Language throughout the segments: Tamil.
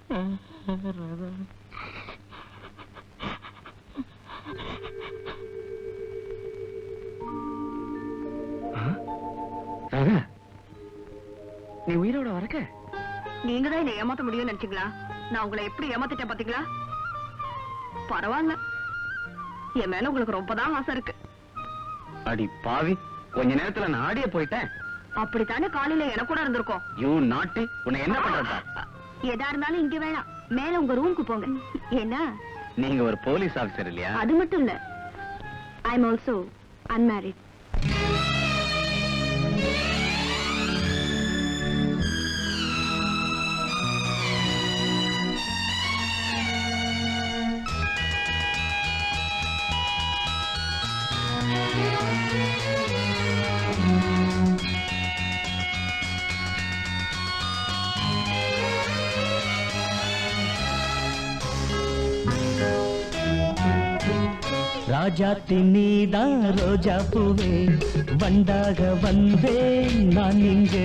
நீ உயிரோட வரக்க? நீங்க தான் என்ன ஏமாத்த முடியும்னு நினைச்சீங்களா? நான் உங்களை எப்படி ஏமாத்திட்டேன் பாத்தீங்களா? பரவாயில்ல, என் மேல உங்களுக்கு ரொம்பதான் ஆசை இருக்கு. அடி பாவி, கொஞ்ச நேரத்துல நான் ஆடிய போயிட்டேன். அப்படித்தானே காலையில எனக்கு கூட இருந்திருக்கோம். யூ நாட்டி, உன்னை என்ன பண்றதா? எதா இருந்தாலும் இங்க வேணாம், மேல உங்க ரூமுக்கு போங்க. ஏன்னா நீங்க ஒரு போலீஸ் ஆபீசர் இல்லையா? அது மட்டும் இல்ல, I am also unmarried. Rajathi நீதான் ரோஜா பூவே, வண்டாக வந்தேன் நான் இங்கு.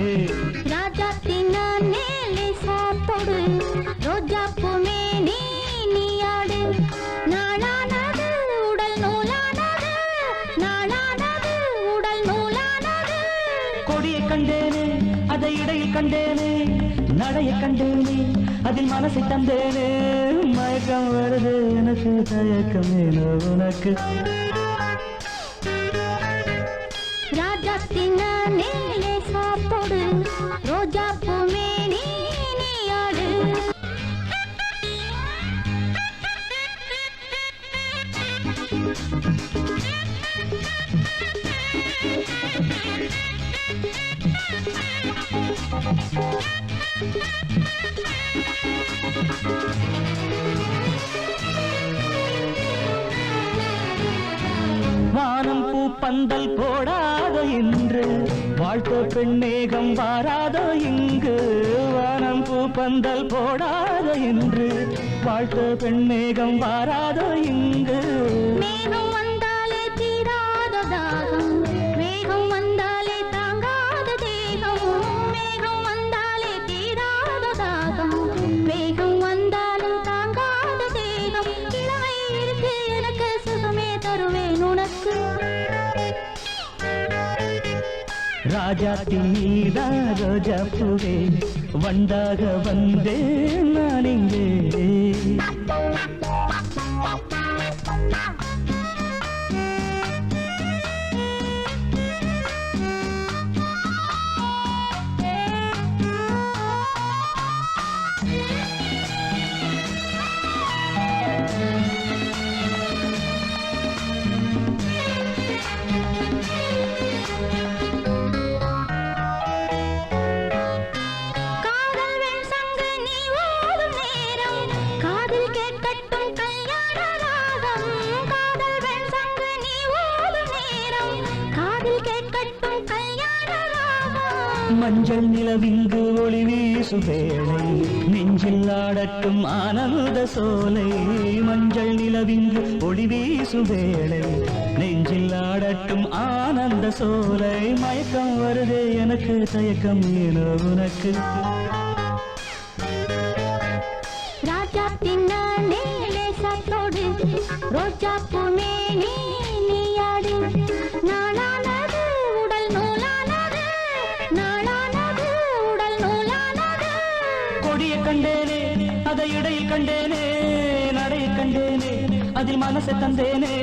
ராஜாத்தி நானே லேசாத்தோடு, ரோஜா பூமே நீயாடு. நாளானது உடல் நூலானது, நாளானது உடல் நூலானது. கொடியை கண்டேனே, அதை இடையில் கண்டேனே, நடைய கண்டேனே, அதில் மனசை தந்தேனே. மயக்கம் வருது எனக்கு, தயக்கம் ஏனோ உனக்கு. ராஜாத்தி நானே லேசாத்தோடு, ரோஜா பூமே நீயாடு. வானம் பூ பந்தல் போடாதோ இன்று, வாழ்த்த பெண்ணேகம் வாராதோ இங்கு. வானம் பூ பந்தல் போடாதோ இன்று, வாழ்த்த பெண்ணேகம் வாராதோ இங்கு. மேகம் வந்தாலே தீராத தாகம், மேகம் வந்தாலே தாங்காத தேகம். மேகம் வந்தாலே தீராத தாகம், மேகம் வந்தாலும் தாங்காத தேகம். இளமை இருக்கு எனக்கு, சுகமே தருவேன் உனக்கு. ராஜாத்தி நீதான் ரோஜா பூவே, வண்டாக வந்தேன் நான் இங்கே. மஞ்சள் நிலவிங்கு ஒளி வீசு வேளை, நெஞ்சில் ஆடட்டும் ஆனந்த சோலை. மஞ்சள் நிலவிங்கு ஒளி வீசு வேளை, நெஞ்சில் ஆடட்டும் ஆனந்த சோலை. மயக்கம் வருதே எனக்கு, தயக்கம் ஏனோ உனக்கு. ராஜாத்தி நானே லேசாத்தோடு, ரோஜா பூமே நீயாடு. நாளானது உடல் நூலானது, நாளானது உடல் நூலானது. கொடியை கண்டேனே, அதை இடையில் கண்டேனே, நடைய கண்டேனே, அதில் மனசை தந்தேனே.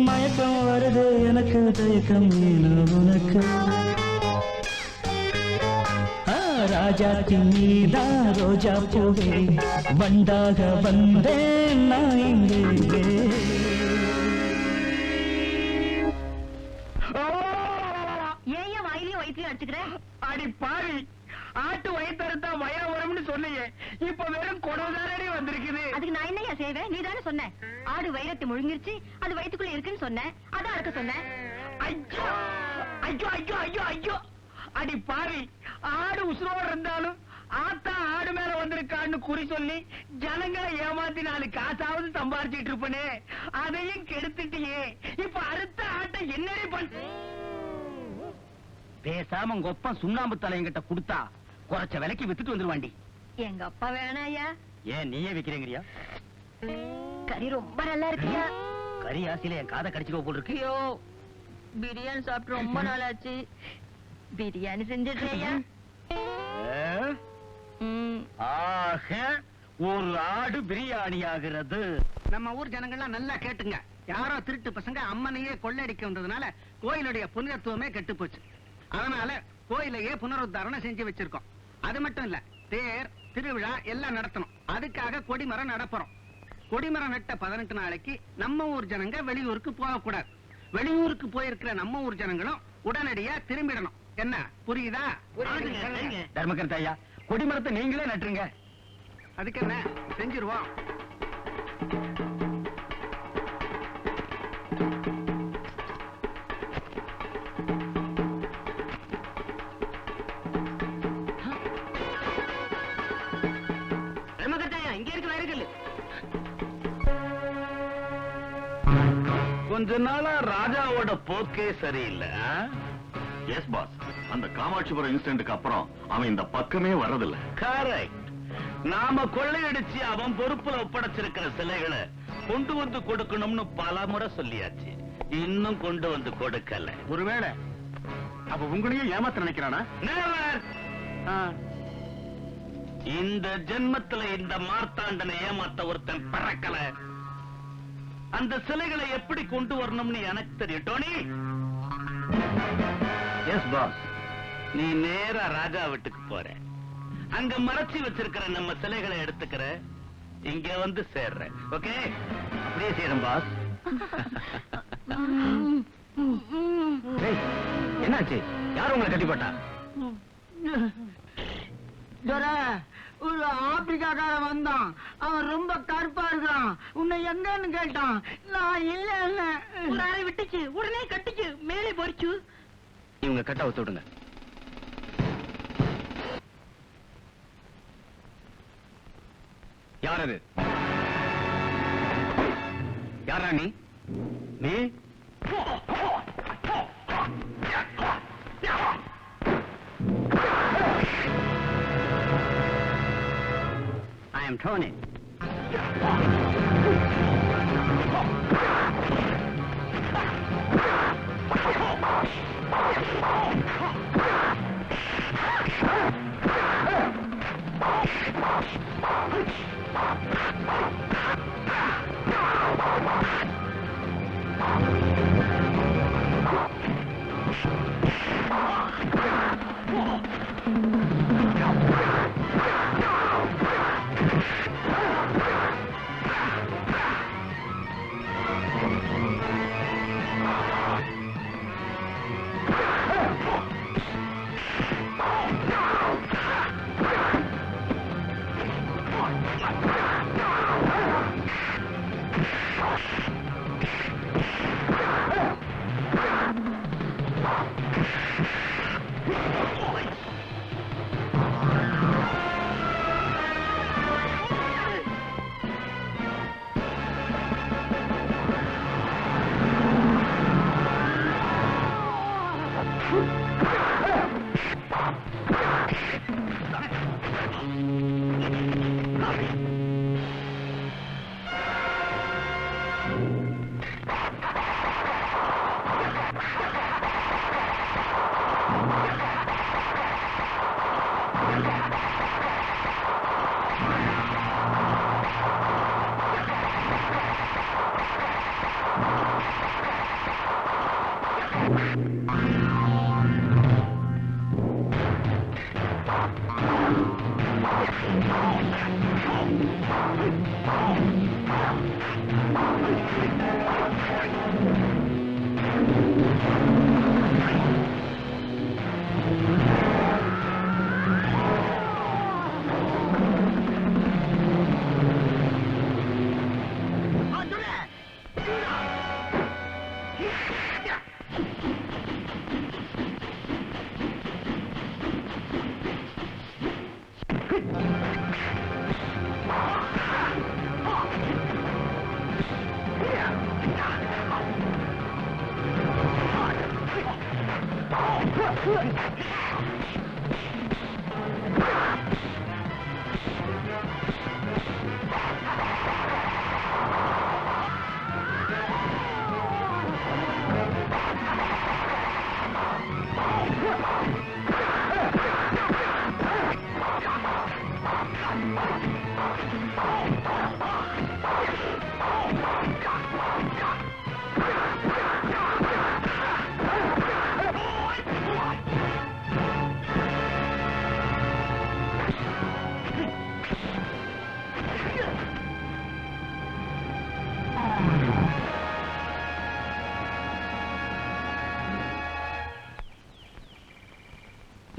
மயக்கம் வருது எனக்கு, தயக்கம் ஏனோ உனக்கு. ராஜாத்தி நீதான் ரோஜா பூவே, வண்டாக வந்தேன் நான் இங்கே. ஏன் வாயிலையும் வயிற்றையும் அடிச்சுக்கிறேன்? அடி பாவி, ஆட்டு வயிற்றுத்தா வயவரம்னு சொன்னியே, இப்ப வெறும் குடதாரடி வந்திருக்குது. அதுக்கு நான் என்னையா செய்வேன்? நீ தானே சொன்ன, ஆடு வைரத்தை முழுங்கிருச்சு, அது வயிற்றுக்குள்ள இருக்குன்னு சொன்ன, அதான் அடக்க சொன்னேன். ஐயோ ஐயோ ஐயோ ஐயோ ஐயோ! அடி பாவி, ஆடு உசுரோடு இருந்தாலும் ஆத்தா ஆடு மேல வந்திருக்கான்னு குறி சொல்லி ஜனங்களை ஏமாத்தி 4 காசாவது சம்பாரிச்சிட்டு இருப்பனே, அதையும் கெடுத்துட்டியே. இப்ப அடுத்த ஆட்டை என்னடி பண்ண? பேசாம உங்க ஒப்பம் சுண்ணாம்பு தலையங்கிட்ட கொடுத்தா குறைச்ச விலைக்கு வித்துட்டு வந்துருவாண்டி. எங்க அப்பா வேணாயா, ஏன் நீயே விக்கிறீங்கறியா? கறி ரொம்ப நல்லா இருக்குயா. கறி ஆசையில என் காதை கடிச்சுக்கோ போல் இருக்கு. ஐயோ, பிரியாணி சாப்பிட்டு ரொம்ப நாளாச்சு. பிரியாணி செஞ்சிடுறியா? ஆக ஒரு ஆடு பிரியாணி ஆகிறது. நம்ம ஊர் ஜனங்கள்லாம் நல்லா கேட்டுங்க. யாரோ திருட்டு பசங்க அம்மனையே கொள்ளடிக்க வந்ததுனால கோயிலுடைய புனிதத்துவமே கெட்டு போச்சு. அதனால கோயிலையே புனருத்தாரணம் செஞ்சு வச்சிருக்கோம். அது மட்டும் இல்ல, தேர் திருவிழா எல்லாம் நடத்தணும். அதுக்காக கொடிமரம் நடப்புறோம். கொடிமரம் நட்ட 18 நாளைக்கு நம்ம ஊர் ஜனங்க வெளியூருக்கு போகக்கூடாது. வெளியூருக்கு போயிருக்கிற நம்ம ஊர் ஜனங்களும் உடனடியா திரும்பிடணும். என்ன புரியுதா? தர்மகர்த்த ஐயா, கொடிமரத்தை நீங்களே நட்டுருங்க. அதுக்கு என்ன, செஞ்சிருவோம். இங்க இருக்கு வேறுகள். கொஞ்ச நாளா ராஜாவோட போக்கே சரியில்லை. எஸ் பாஸ், அந்த காமாட்சிபுரம் இன்சிடென்ட்க்கு அப்புறம் அவன் இந்த பக்கமே வர்றதில்ல. கரெக்ட். நாம கொள்ளையடிச்சு அவன் பொறுப்புல ஒப்படைச்சிருக்கிற சிலைகளை கொண்டு வந்து கொடுக்கணும்னு பல முறை சொல்லியாச்சு. இன்னும் கொண்டு வந்து கொடுக்கல. ஒருவேளை அப்ப உங்களையும் ஏமாத்த நினைக்கிறானா? Never. இந்த ஜென்மத்துல இந்த மார்த்தாண்டனை ஏமாத்த ஒருத்தன் பிறக்கல. அந்த சிலைகளை எப்படி கொண்டு வரணும்னு எனக்கு தெரியும். டோனி. Yes boss. நீ நேரா ராஜா வீட்டுக்கு போற. அங்க மறைச்சி வச்சிருக்கிற நம்ம சிலைகளை எடுத்துக்கிற. இங்க வந்து சேர்ற. ஓகே? அப்படியே செய்யணும் பாஸ். என்னாச்சு? யார் உங்களை கட்டிப்பட்டா? ஒரு ஆப்பிரிக்காக்காரன் வந்தான். அவன் ரொம்ப கருப்பா இருக்கான். உன்னை எங்கன்னு கேட்டான். நான் இல்ல. விட்டுச்சு, உடனே கட்டிச்சு, மேலே போரிச்சு. இவங்க கட்ட ஒத்து விடுங்க. யார் அது? யாரா நீ? நீ I am Tony.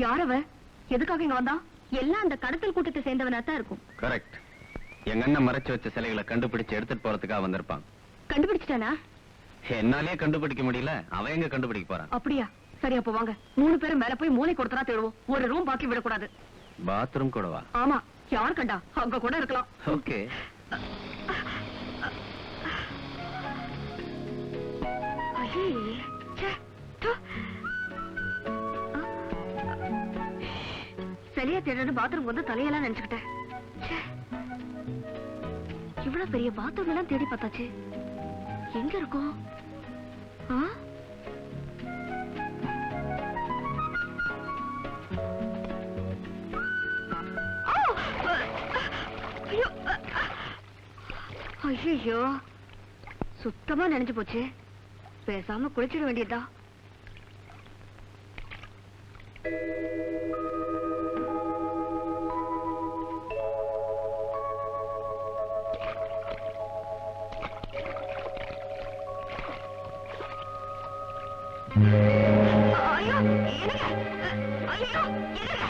யாரவ? எதுக்காக இங்க வந்தா? எல்லாம் அந்த கடத்தல் கூட்டத்தை சேர்ந்தவனா தான் இருக்கும். கரெக்ட். எங்க அண்ணன் மறைச்சு வச்ச சிலைகளை கண்டுபிடிச்சு எடுத்துட்டு போறதுக்காக வந்திருப்பான். கண்டுபிடிச்சிட்டானா? என்னாலே கண்டுபிடிக்க முடியல, அவன் எங்க கண்டுபிடிக்க போறான்? அப்படியா? சரி, அப்போ வாங்க 3 பேரும் மேல போய் மூளை கொடுத்தா தேடுவோம். ஒரு ரூம் பாக்கி விடக்கூடாது. பாத்ரூம் கூடவா? ஆமா, யார் கண்டா அங்க கூட இருக்கலாம். ஓகே. சரியா தேடுறது பாத்ரூம் வந்து தலையெல்லாம் நினைச்சுக்கிட்டேன். இவ்வளவு பெரிய பாத்ரூம் எல்லாம் தேடி பார்த்தாச்சு, எங்க இருக்கும்? ஐயோ, சுத்தமா நினைச்சு போச்சு. பேசாம குளிச்சிட வேண்டியதா. ஐயோ, என்னங்க? ஐயோ, என்னங்க?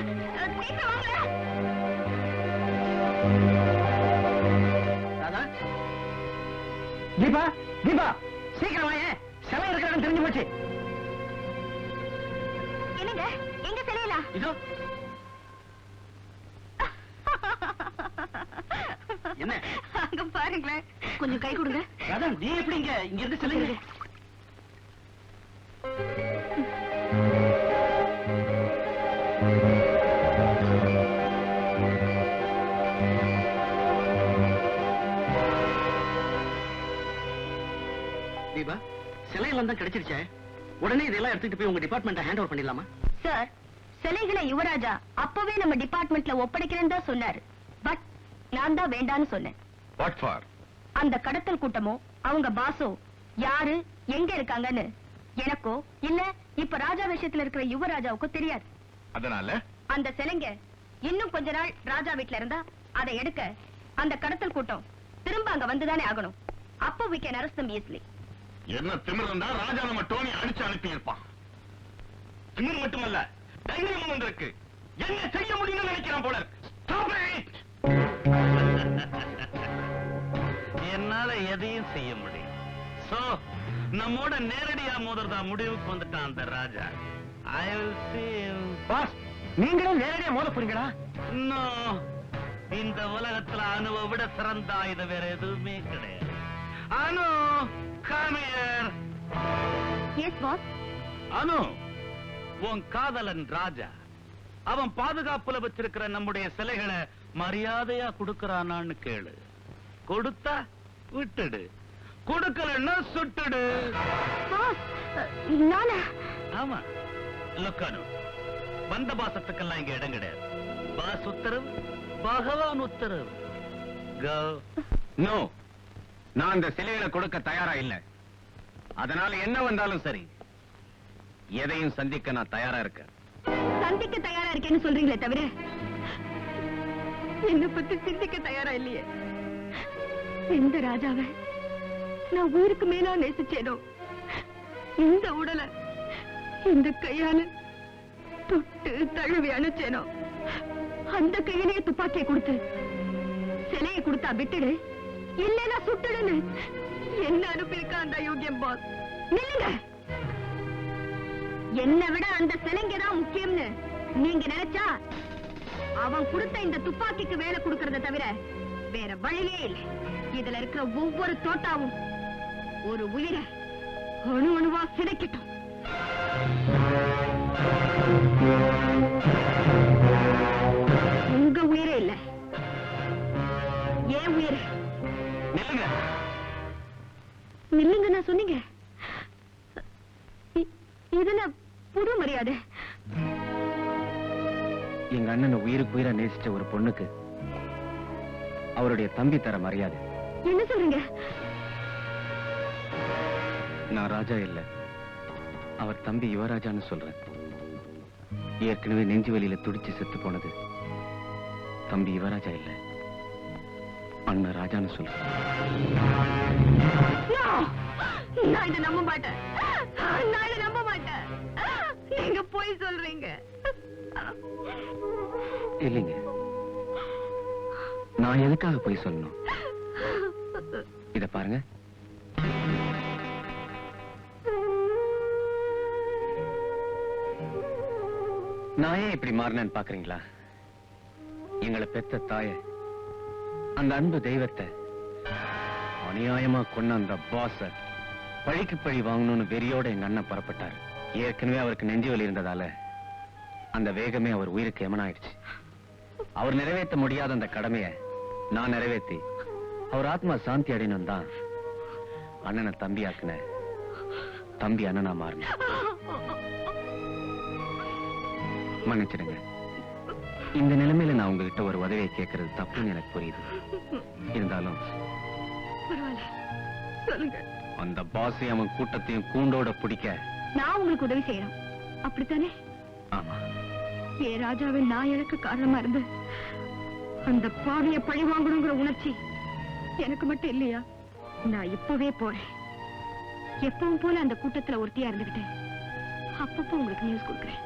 சீக்கிரம் வாங்க. ராதா, தீபா, தீபா, சீக்கிரம் வாங்க. சிலை இருக்கிற தெரிஞ்சு போச்சு. என்னங்க? எங்க சிலையில? இதோ. என்ன? அங்க பாருங்களேன். கொஞ்சம் கை கொடுங்க. ராதா, நீ எப்படி இங்க இருந்து சிலை? தீபா, சிலையெல்லாம் தான் கிடைச்சிருச்சே. உடனே இதெல்லாம் எடுத்துட்டு போய் உங்க டிபார்ட்மெண்ட்டை ஹேண்ட் ஓவர் பண்ணிடலாமா? சார், சிலைகளை யுவராஜா அப்பவே நம்ம டிபார்ட்மெண்ட்ல ஒப்படைக்கிறேன்னு தான் சொன்னாரு. பட் நான் தான் வேண்டான்னு சொன்னேன். What for? அந்த கடத்தல் கூட்டமோ அவங்க பாசோ யாரு எங்க இருக்காங்கன்னு எனக்கோ இல்ல இப்ப ராஜா விஷயத்துல இருக்கிற யுவராஜாவுக்கோ தெரியாது. அதனால அந்த சிலைங்க இன்னும் கொஞ்ச நாள் ராஜா வீட்டுல இருந்தா அதை எடுக்க அந்த கடத்தல் கூட்டம் திரும்ப அங்க வந்துதானே ஆகணும். அப்போ we can arrest them easily. என்ன திமிர் இருந்தா ராஜா நம்ம டோனி அடிச்சு அனுப்பி இருப்பான். திமிர் மட்டுமல்ல, தைரியமும் வந்திருக்கு. என்ன செய்ய முடியும்னு நினைக்கிறான் போல. Stop it! என்னால எதையும் செய்ய முடியும். சோ நம்மோட நேரடியா மோதுறதா முடிவுக்கு வந்துட்டான் அந்த ராஜா. I will see you. Boss, நீங்களும் நேரடியா மோத போறீங்களா? No, இந்த உலகத்துல அணுவை விட சிறந்த ஆயுதம் வேற எதுவுமே கிடையாது. அனு, come here. Yes, boss. அனு, உன் காதலன் ராஜா அவன் பாதுகாப்புல வச்சிருக்கிற நம்முடைய சிலைகளை மரியாதையா கொடுக்கறானான்னு கேளு. கொடுத்தா விட்டுடு, கொடுக்கலன்னா சுட்டுடு. Boss, நானா? ஆமா, லுக்கானு, வந்த பாசத்துக்கெல்லாம் இங்க இடம் கிடையாது. பாஸ் உத்தரவு, பகவான் உத்தரவு. Go. நோ, நான் அந்த சிலைகளை கொடுக்க தயாரா இல்ல. அதனால என்ன வந்தாலும் சரி, எதையும் சந்திக்க நான் தயாரா இருக்கேன். சந்திக்க தயாரா இருக்கேன்னு சொல்றீங்களே தவிர என்ன பத்தி சிந்திக்க தயாரா இல்லையே. இந்த ராஜாவை நான் ஊருக்கு மேலா நேசிச்சேனோ, இந்த உடலை இந்த கையால தொட்டு தழுவி அணைச்சேனோ, அந்த கையிலேயே துப்பாக்கியை கொடுத்து சிலையை கொடுத்தா விட்டுடு, இல்லைன்னா சுட்டுடுன்னு என்ன அனுப்பியிருக்கா அந்த யோகியம் பாஸ். நில்லுங்க. என்னை விட அந்த சிலைங்க தான் முக்கியம்னு நீங்க நினைச்சா அவன் கொடுத்த இந்த துப்பாக்கிக்கு வேலை கொடுக்கறத தவிர வேற வழியே இல்லை. இதுல இருக்கிற ஒவ்வொரு தோட்டாவும் ஒரு உயிரை அணு அணுவா சிதைக்கட்டும். உங்க உயிரே இல்ல, ஏன் உயிர். நில்லுங்க. நில்லுங்க நான் சொன்னீங்க. இதுல புது மரியாதை. எங்க அண்ணனை உயிருக்கு உயிரா நேசிச்ச ஒரு பொண்ணுக்கு அவருடைய தம்பி தர மரியாதை. என்ன சொல்றீங்க? நான் ராஜா இல்ல, அவர் தம்பி யுவராஜான்னு சொல்றேன். ஏற்கனவே நெஞ்சு வலியில துடிச்சு செத்து போனது தம்பி யுவராஜா இல்ல, அண்ணன் ராஜான்னு சொல்றேன். நான் இதை நம்ப மாட்டேன். நான் இதை நம்ப மாட்டேன். நீங்க போய் போய் சொல்றீங்க? இல்லைங்க, நான் எதுக்காக போய் சொல்லணும்? இத பாருங்க, நான் ஏன் இப்படி மாறினேன்னு பாக்குறீங்களா? எங்களை பெத்த தாய, அந்த அன்பு தெய்வத்தை அநியாயமா கொன்ன அந்த பாஸ பழிக்கு பழி வாங்கணும்னு வெறியோட எங்க அண்ணன் புறப்பட்டார். ஏற்கனவே அவருக்கு நெஞ்சு வலி இருந்ததால அந்த வேகமே அவர் உயிருக்கு எமனாயிடுச்சு. அவர் நிறைவேற்ற முடியாத அந்த கடமையை நான் நிறைவேற்றி அவர் ஆத்மா சாந்தி அடையணும் தான் அண்ணனை தம்பி ஆக்குன, தம்பி அண்ணனா மாறின. மன்னிச்சிடுங்க, இந்த நிலைமையில நான் உங்ககிட்ட ஒரு உதவியை கேட்கறது தப்புன்னு எனக்கு புரியுது. இருந்தாலும் சொல்லுங்க. அந்த பாஸை அவன் கூட்டத்தையும் கூண்டோட பிடிக்க நான் உங்களுக்கு உதவி செய்யணும், அப்படித்தானே? ஆமா. ஏ ராஜாவை நான் எனக்கு காரணமா இருந்து அந்த பாவிய பழி வாங்கணுங்கிற உணர்ச்சி எனக்கு மட்டும் இல்லையா? நான் இப்பவே போறேன். எப்பவும் போல அந்த கூட்டத்துல ஒருத்தியா இருந்துகிட்டேன். அப்பப்போ உங்களுக்கு நியூஸ் கொடுக்குறேன்.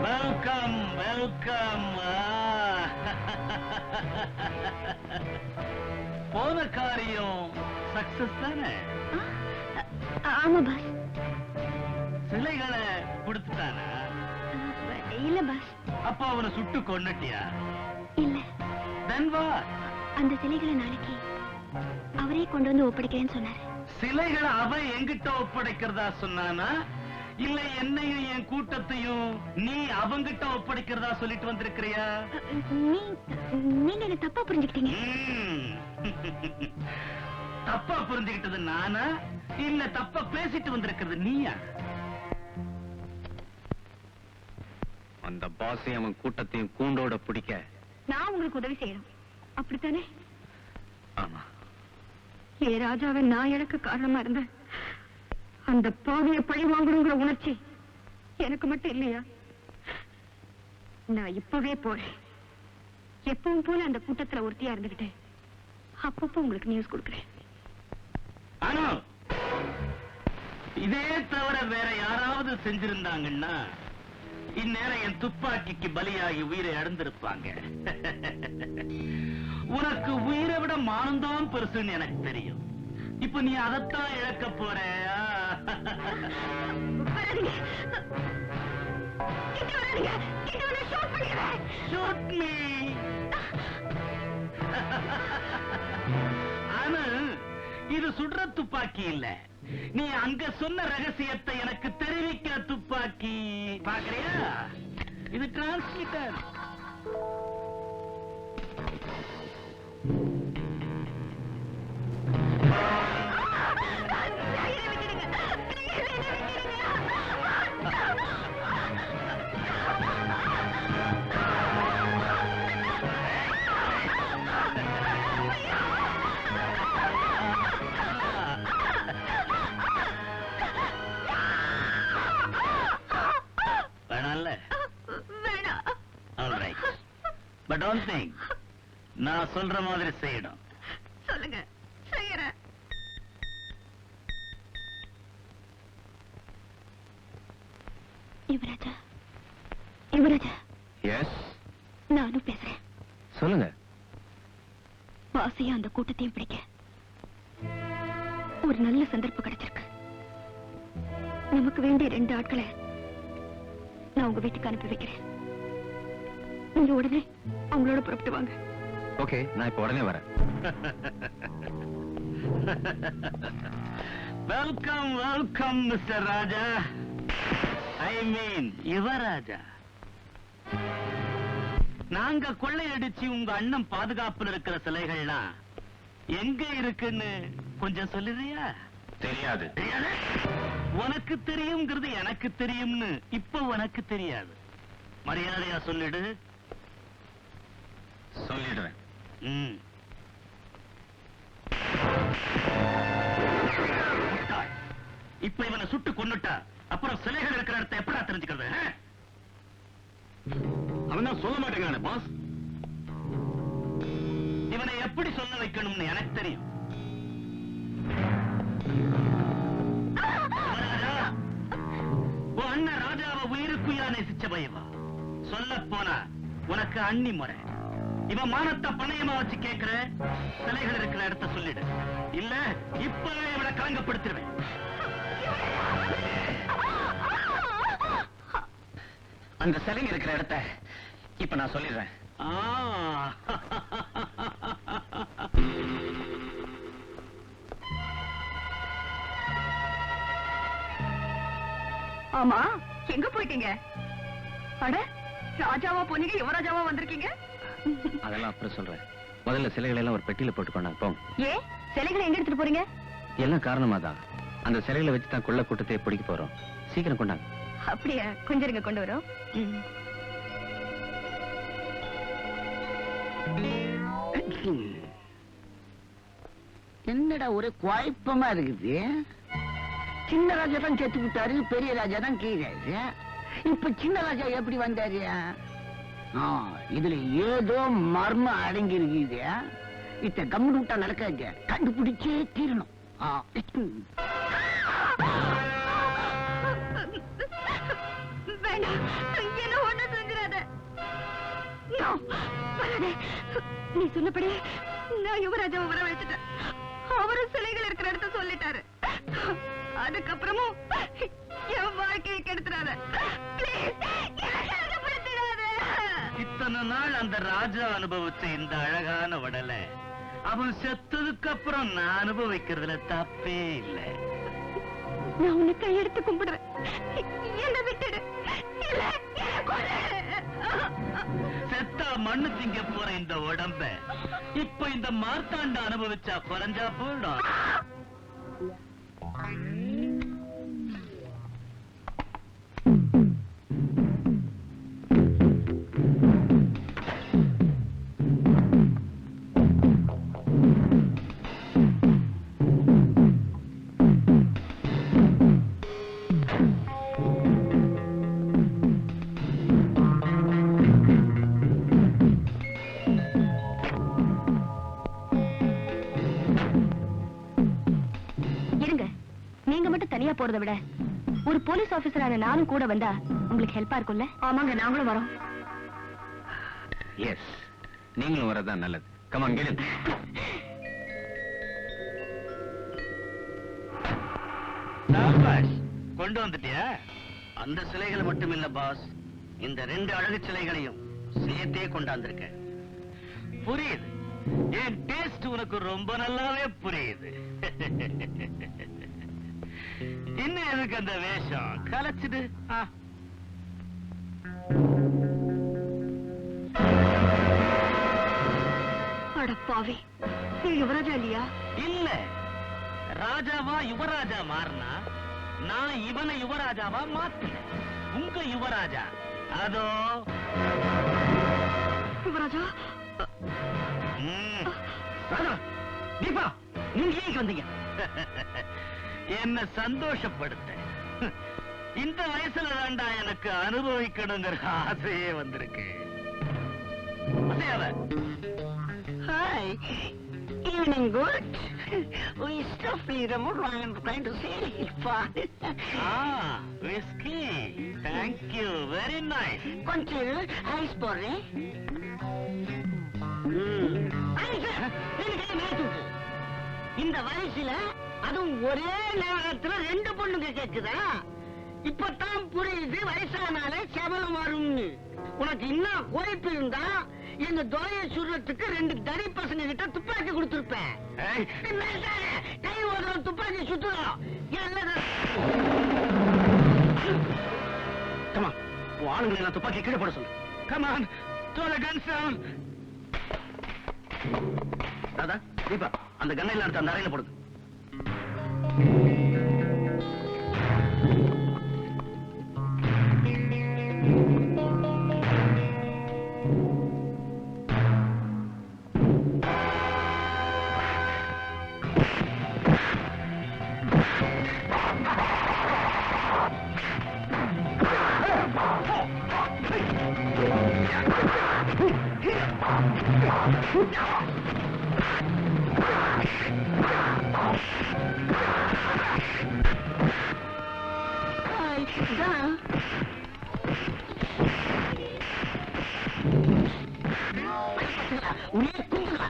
Welcome welcome. போன காரியம் சக்சஸ் தானே? ஆமா பாஸ். சிலைகளை கொடுத்துட்டானா? இல்ல பாஸ். அப்ப அவனை சுட்டு கொன்னுட்டியா? இல்ல. Then what? அந்த சிலைகளை நாளைக்கு அவரே கொண்டு வந்து ஒப்படைக்கிறேன்னு சொன்னாரு. சிலைகளை அவன் எங்கிட்ட ஒப்படைக்கிறதா சொன்னானா, இல்ல என்னையும் என் கூட்டத்தையும் நீ அவங்கிட்ட ஒப்படைக்கிறதா சொல்லிட்டு வந்திருக்கிறியா? நீங்க என்ன தப்பா புரிஞ்சுக்கிட்டீங்க. தப்பா புரிஞ்சுக்கிட்டது நானா, இல்ல தப்பா பேசிட்டு வந்திருக்கிறது நீயா? அந்த பாஸை அவன் கூட்டத்தையும் கூண்டோட பிடிக்க நான் உங்களுக்கு உதவி செய்யணும், அப்படித்தானே? ஆமா. ஏ ராஜாவை நான் எனக்கு காரணமா இருந்த அந்த பாவிய பழி வாங்கணுங்கிற உணர்ச்சி எனக்கு மட்டும் இல்லையா? நான் இப்பவே போறேன். எப்பவும் போல அந்த கூட்டத்துல ஒருத்தியா இருந்துகிட்டேன். அப்பப்போ உங்களுக்கு நியூஸ் கொடுக்குறேன். ஆனா இதே தவிர வேற யாராவது செஞ்சிருந்தாங்கன்னா இந்நேரம் என் துப்பாக்கிக்கு பலியாகி உயிரை இழந்திருப்பாங்க. உனக்கு உயிரை விட மானம்தான் பெருசுன்னு எனக்கு தெரியும். இப்ப நீ அதைத்தான் இழக்க போற. Shoot me. ஆனா இது சுடுற துப்பாக்கி இல்ல, நீ அங்க சொன்ன ரகசியத்தை எனக்கு தெரிவிக்கிற துப்பாக்கி. பாக்குறியா? இது டிரான்ஸ்மிட்டர். But don't think, நான் சொல்ற மாதிரி செய்யணும். சொல்லுங்க, செய்யறேன். யுவராஜா, யுவராஜா. எஸ், நானும் பேசுறேன். சொல்லுங்க. பாசையும் அந்த கூட்டத்தையும் பிடிக்க ஒரு நல்ல சந்தர்ப்பம் கிடைச்சிருக்கு. நமக்கு வேண்டிய 2 ஆட்களை நான் உங்க வீட்டுக்கு அனுப்பி வைக்கிறேன். நீங்க உடனே அவங்களோட புறப்பட்டு வாங்க. ஓகே, நான் இப்ப உடனே வரேன். வெல்கம் வெல்கம் மிஸ்டர் ராஜா. ஐ மீன் யுவராஜா. நாங்க கொள்ளையடிச்சு உங்க அண்ணன் பாதுகாப்புல இருக்கிற சிலைகள்லாம் எங்க இருக்குன்னு கொஞ்சம் சொல்லுறியா? தெரியாது. உனக்கு தெரியுங்கிறது எனக்கு தெரியும்னு இப்ப உனக்கு தெரியாது. மரியாதையா சொல்லிடு. சொல்லிடுறேன். இப்ப இவனை சுட்டு கொன்னுட்டா அப்புறம் சிலைகள் இருக்கிற இடத்தை எப்படா தெரிஞ்சுக்கிறது? அவன் தான் சொல்ல மாட்டேங்கிறானே பாஸ். இவனை எப்படி சொல்ல வைக்கணும்னு எனக்கு தெரியும். உன் அண்ணன் ராஜாவை உயிருக்குயா நேசிச்ச பயவா. சொல்ல போனா உனக்கு அண்ணி முறை. இவன் மானத்தை பணையமா வச்சு கேட்கிற சிலைகள் இருக்கிற இடத்த சொல்லிடு. இல்ல இப்பவே இவனை கலங்கப்படுத்திடுவேன். அந்த சிலைங்க இருக்கிற இடத்த இப்ப நான் சொல்லிடுறேன். ஆமா, எங்க போயிட்டீங்க? அட, ராஜாவா போனீங்க, யுவராஜாவா வந்திருக்கீங்க? அதெல்லாம் அப்புறம் சொல்றேன். முதல்ல சிலைகளை எல்லாம் ஒரு பெட்டியில போட்டுக்கோங்க. போங்க. ஏன் சிலைகளை எங்க எடுத்துட்டு போறீங்க? எல்லாம் காரணமா தான். அந்த சிலைகளை வச்சு தான் கொள்ள கூட்டத்தை பிடிக்க போறோம். சீக்கிரம் கொண்டாங்க. அப்படியா? கொஞ்சம் இருங்க, கொண்டு வரோம். என்னடா ஒரே குழப்பமா இருக்குது. சின்ன ராஜா தான் செத்து விட்டாரு, பெரிய ராஜா தான் கீழே. இப்ப சின்ன ராஜா எப்படி வந்தாரு? இதுல ஏதோ மர்மம் அடங்கி இருக்குது. இத்த கம்முன்னு விட்டா நடக்காது, கண்டுபிடிச்சே தீரணும். என்ன ஒண்ணு செஞ்சிடாத. நீ சொன்னபடி நான் யுவராஜாவை வர வச்சுட்டேன். அவரும் சிலைகள் இருக்கிற இடத்த சொல்லிட்டாரு. அதுக்கப்புறமும் என் வாழ்க்கையை கெடுத்துறாத. இத்தனை நாள் அந்த ராஜா அனுபவிச்ச இந்த அழகான வடலை அவன் செத்ததுக்கு அப்புறம் நான் அனுபவிக்கிறதுல தப்பே இல்லை. நான் உன்னை கையெடுத்து கும்பிடுறேன். என்ன விட்டுடு. செத்தா மண்ணு திங்க போற இந்த உடம்ப இப்ப இந்த மார்த்தாண்ட அனுபவிச்சா குறைஞ்சா போயிடும். தனியா போறதை விட ஒரு போலீஸ் ஆபீசரான நானும் கூட வந்தா உங்களுக்கு ஹெல்ப்பா இருக்கும்ல? ஆமாங்க, நாங்களும் வரோம். எஸ், நீங்களும் வரதான் நல்லது. Come on, get in. சாபாஷ், கொண்டு வந்துட்டியா? அந்த சிலைகள் மட்டும் இல்ல பாஸ், இந்த 2 அழகு சிலைகளையும் சேர்த்தே கொண்டாந்திருக்கேன். புரியுது, என் டேஸ்ட் உனக்கு ரொம்ப நல்லாவே புரியுது. இன்னும் எதுக்கு அந்த வேஷம்? கலைச்சிடு. அடப்பாவி, நீ யுவராஜா இல்லையா? இல்ல, ராஜாவா யுவராஜா மாறினா நான் இவனை யுவராஜாவா மாத்தினேன். உங்க யுவராஜா அதோ. யுவராஜா, தீபா, நீங்க ஏன் வந்தீங்க? என்ன சந்தோஷப்படுத்த. இந்த வயசுல தாண்டா எனக்கு அனுபவிக்கணுங்கிற ஆசையே வந்திருக்கு. Hi. Evening good. We stuffly remote I'm trying to say it for. Whiskey. Thank you. Very nice. கொஞ்சம் ஐஸ் போடுறேன். இந்த வயசுல அதுவும் ஒரே நேரத்துல 2 பொண்ணுங்க கேக்குதா? இப்பதான் புரியுது வயசானாலே சபலம் வரும்னு. உனக்கு இன்னும் கோரிப்பு இருந்தா எங்க துறையை சுடுறதுக்கு 2 தடி பசங்க கிட்ட துப்பாக்கி கொடுத்திருப்பேன். கை ஓடுற துப்பாக்கி சுத்துறோம். ஆளுங்களை எல்லாம் துப்பாக்கி கீழே போட சொல்லு. Come on, throw the guns down. தாதா, தீபா, அந்த கண்ணை எல்லாம் எடுத்து அந்த அறையில போடுங்க. உன்னை குந்துங்களா?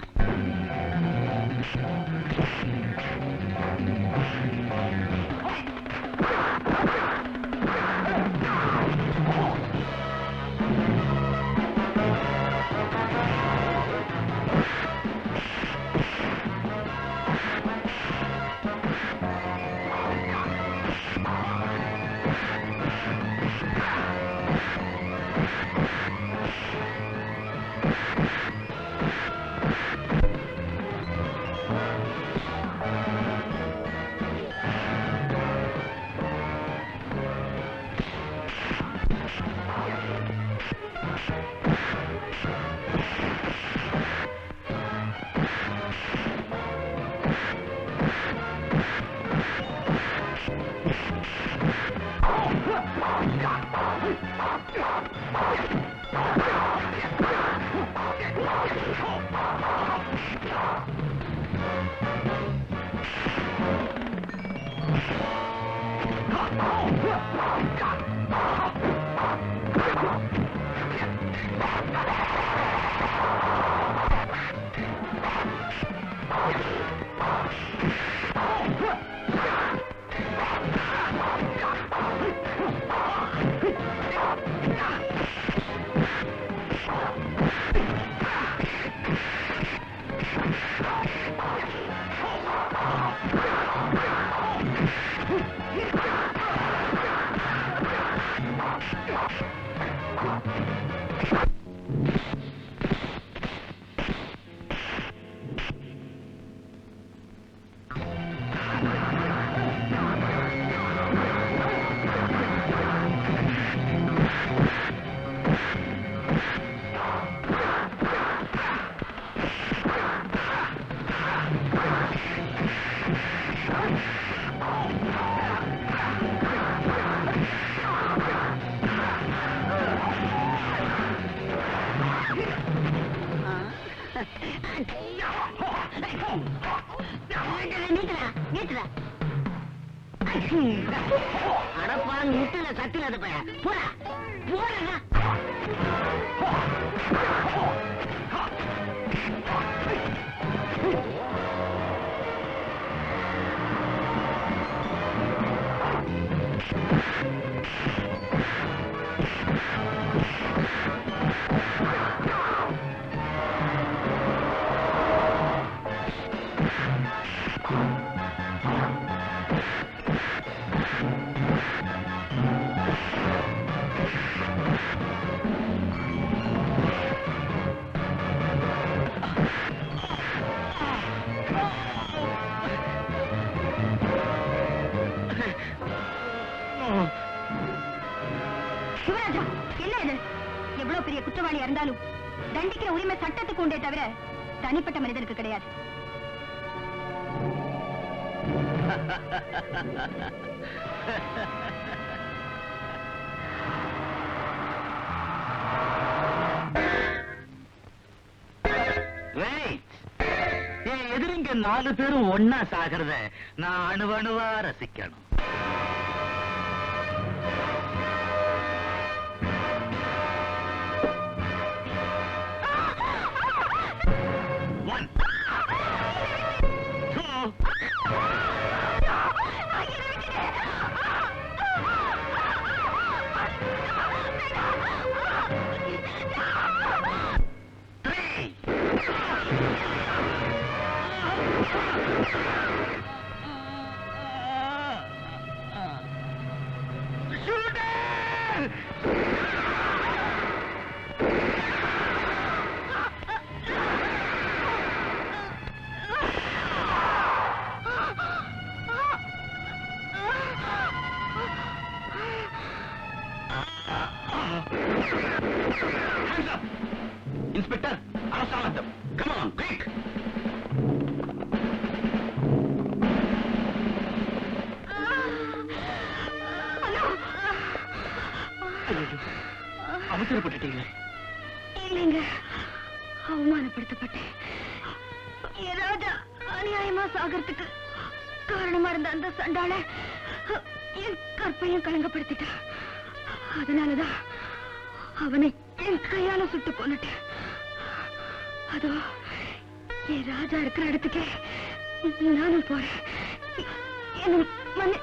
அடப்பாங்க முட்டில சட்டில அது பையன் போற போறா. சிவராஜா, என்ன இது? எவ்வளவு பெரிய குற்றவாளியா இருந்தாலும் தண்டிக்கிற உரிமை சட்டத்துக்கு உண்டே தவிர தனிப்பட்ட மனிதனுக்கு கிடையாது. என் எதிரிங்க 4 பேரும் ஒன்னா சாகிறத நான் அணுவணுவா ரசிக்கணும். Inspector, arrest all of them. Come on, quick! அவசரப்பட்டுட்டீங்களே. இல்லைங்க, அவமானப்படுத்தப்பட்டேன். என் ராஜா அநியாயமா சாகிறதுக்கு காரணமா இருந்த அந்த சண்டாள என் கற்பையும் கலங்கப்படுத்திட்டா. அதனாலதான் அவனை என் கையால சுட்டு கொன்னுட்டேன். அதோ என் ராஜா இருக்கிற இடத்துக்கே நானும் போறேன். என்ன மன்னி